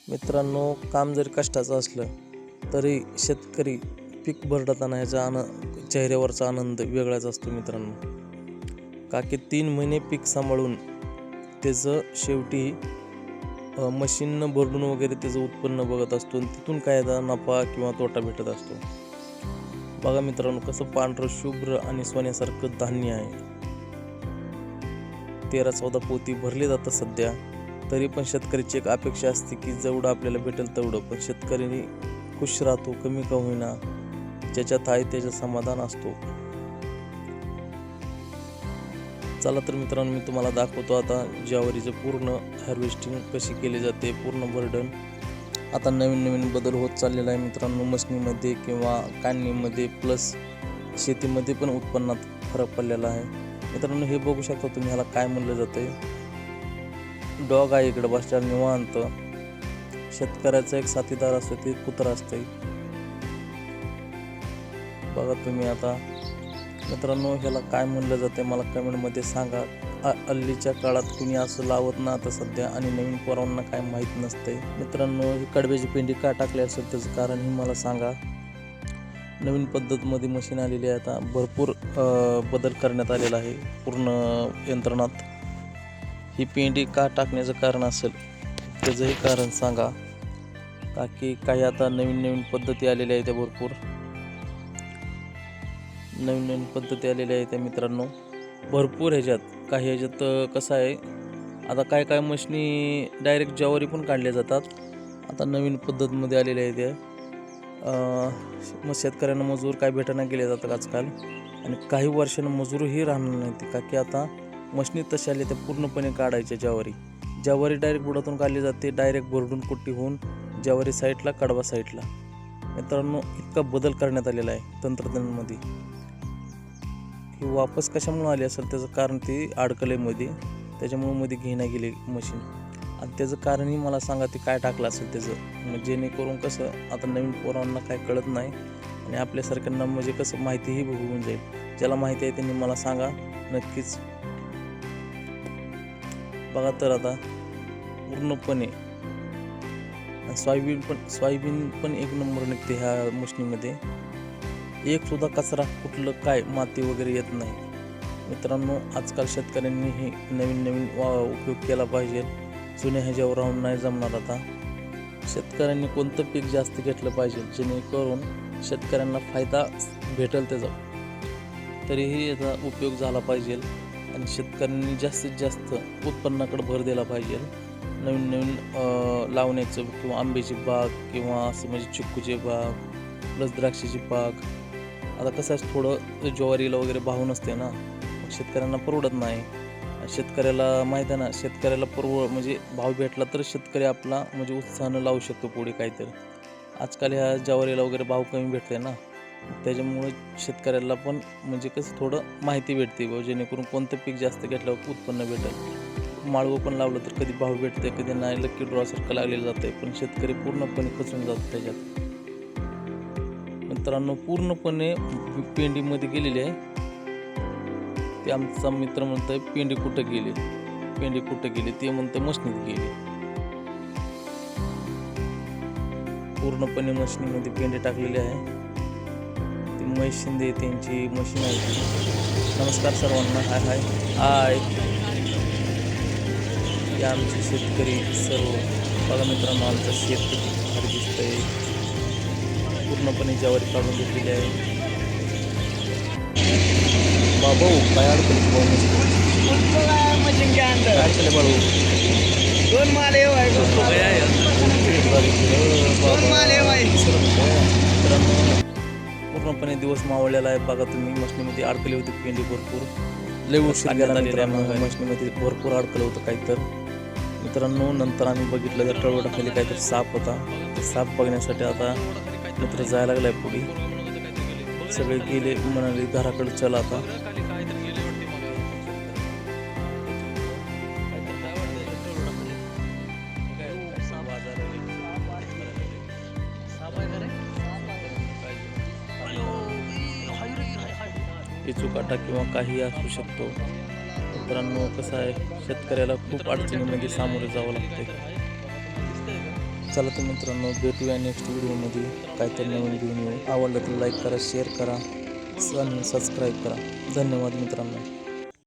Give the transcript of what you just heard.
मित्रांनो, काम जरी कष्टाचं असलं तरी शेतकरी पीक भरडताना ह्याचा चेहऱ्यावरचा आनंद वेगळाच असतो मित्रांनो. का की 3 महिने पीक सांभाळून त्याचं शेवटी मशीननं भरडून वगैरे त्याचं उत्पन्न बघत असतो आणि तिथून काय नफा किंवा तोटा भेटत असतो. बघा मित्रांनो, कसं पांढरं शुभ्र आणि सोन्यासारखं धान्य आहे. 13-14 पोती भरले जातं सध्या. तरी पण शेतकऱ्याची एक अपेक्षा असते की जेवढं आपल्याला भेटेल तेवढं, पण शेतकरी खुश राहतो, कमी का होईना. ज्याच्यात आहे त्याचं समाधान असतो. चला तर मित्रांनो, मी तुम्हाला दाखवतो आता ज्वारीचं पूर्ण हार्वेस्टिंग कशी केली जाते, पूर्ण भरडण. आता नवीन बदल होत चाललेला आहे मित्रांनो, मशनीमध्ये किंवा काढणीमध्ये प्लस शेतीमध्ये पण उत्पन्नात फरक पडलेला आहे मित्रांनो. हे बघू शकता तुम्ही, ह्याला काय म्हणलं जातंय. डॉग आहे इकडे बसल्यावर निवांत. शेतकऱ्याचा एक साथीदार असतो ते कुत्रा असतंय. बघा तुम्ही आता मित्रांनो, ह्याला काय म्हणलं जाते मला कमेंटमध्ये सांगा. हल्लीच्या काळात कुणी असं लावत ना आता सध्या, आणि नवीन पोरांना काय माहीत नसतंय मित्रांनो. ही कडब्याची पेंडी का टाकली असेल त्याचं कारण ही मला सांगा. नवीन पद्धतमध्ये मशीन आलेली आहे, आता भरपूर बदल करण्यात आलेला आहे पूर्ण यंत्रणात. ही पेंडी का टाकण्याचं कारण असेल त्याचंही कारण सांगा. का की काही आता नवीन पद्धती आलेल्या आहेत, त्या भरपूर नवीन पद्धती आलेल्या आहेत त्या मित्रांनो. भरपूर काही ह्याच्यात कसं आहे, आता काय मशिनी डायरेक्ट ज्वारी पण काढल्या जातात. आता नवीन पद्धतमध्ये आलेल्या आहेत त्या. मग शेतकऱ्यांना मजूर काय भेटना गेले जातात आजकाल, आणि काही वर्षांना मजूरही राहणार नाही. का की आता मशिनी तशा आल्या त्या पूर्णपणे काढायच्या. ज्वारी डायरेक्ट बुडातून काढली जाते, डायरेक्ट भरडून कुट्टी होऊन ज्वारी साईडला, कडबा साईडला. मित्रांनो, इतका बदल करण्यात आलेला आहे तंत्रज्ञानामध्ये. ही वापस कशामुळे आली असेल त्याचं कारण ती अडकलेमध्ये, त्याच्यामुळे मध्ये घेण्यात गेली मशीन. आणि त्याचं कारणही मला सांगा, ते काय टाकलं असेल त्याचं, म्हणजे जेणेकरून कसं आता नवीन पोरांना काय कळत नाही आणि आपल्यासारख्यांना म्हणजे कसं माहितीही होऊन जाईल. ज्याला माहिती आहे त्यांनी मला सांगा नक्कीच. बघा तर आता पूर्णपणे सोयाबीन पण एक नंबर निघते ह्या मशिनीमध्ये. एक सुद्धा कचरा, कुठलं काय माती वगैरे येत नाही मित्रांनो. आजकाल शेतकऱ्यांनी हे नवीन उपयोग केला पाहिजे. जुन्या ह्याच्यावर राहून नाही जमणार. आता शेतकऱ्यांनी कोणतं पीक जास्त घेतलं पाहिजे जेणेकरून शेतकऱ्यांना फायदा भेटेल त्याचा, तरीही याचा उपयोग झाला पाहिजे. आणि शेतकऱ्यांनी जास्तीत जास्त उत्पन्नाकडे भर दिला पाहिजे. नवीन लावण्याचं, किंवा आंब्याची बाग, किंवा असं म्हणजे चिक्कूची बाग प्लस द्राक्षाची बाग. आता कसं आहे, थोडं ज्वारीला वगैरे भाव नसते ना, शेतकऱ्यांना परवडत नाही. शेतकऱ्याला माहीत आहे ना, शेतकऱ्याला म्हणजे भाव भेटला तर शेतकरी आपला म्हणजे उत्साहानं लावू शकतो पुढे काहीतरी. आजकाल ह्या ज्वारीला वगैरे भाव कमी भेटते ना, त्याच्यामुळे शेतकऱ्याला पण म्हणजे कसं थोडं माहिती भेटते, जेणेकरून कोणतं पीक जास्त घेतल्यावर उत्पन्न भेटेल. माळवं पण लावलं तर कधी भाव भेटते, कधी नाही. लकी ड्रॉसारखं लागलेलं जातं आहे, पण शेतकरी पूर्णपणे खचून जातो त्याच्यात. मित्रांनो, पूर्णपणे पेंडीमध्ये गेलेली आहे. ते आमचा मित्र म्हणतोय पेंडी कुठं गेली, ते म्हणते मशनीत गेली. पूर्णपणे मशिनीमध्ये पेंडी टाकलेली आहे. ती महेश शिंदे त्यांची मशीन आहे. नमस्कार सर्वांना. हाय. हे आमचे शेतकरी सर्व. बघा मित्रांनो, आमचं शेत किती भारी दिसतंय. पूर्णपणे ज्वारी काढून घेतलेली आहे. बाबू काय अडकल काय केलं बाळू? पूर्णपणे दिवस मावळलेला आहे. बघा तुम्ही, मशनीमध्ये अडकली होती पेंडी भरपूर. लय उशीर गेला मित्रांनो, मशनीमध्ये भरपूर अडकलं होतं काही तर मित्रांनो. नंतर आम्ही बघितलं तर तळवटाखाली काहीतरी साप होता. ते साप बघण्यासाठी आता मित्र जायला लागलाय पुढे. सगळे गेले, म्हणाले घराकडे चला आता. इचुकाटा किंवा काही असू शकतो मित्रांनो. कसं आहे, शेतकऱ्याला खूप अडचणीमध्ये सामोरे जावं लागते. चला तर मित्रांनो, भेटूया नेक्स्ट व्हिडिओमध्ये काहीतरी नवीन घेऊन येऊ. आवडलं तर लाईक करा, शेअर करा आणि सबस्क्राईब करा. धन्यवाद मित्रांनो.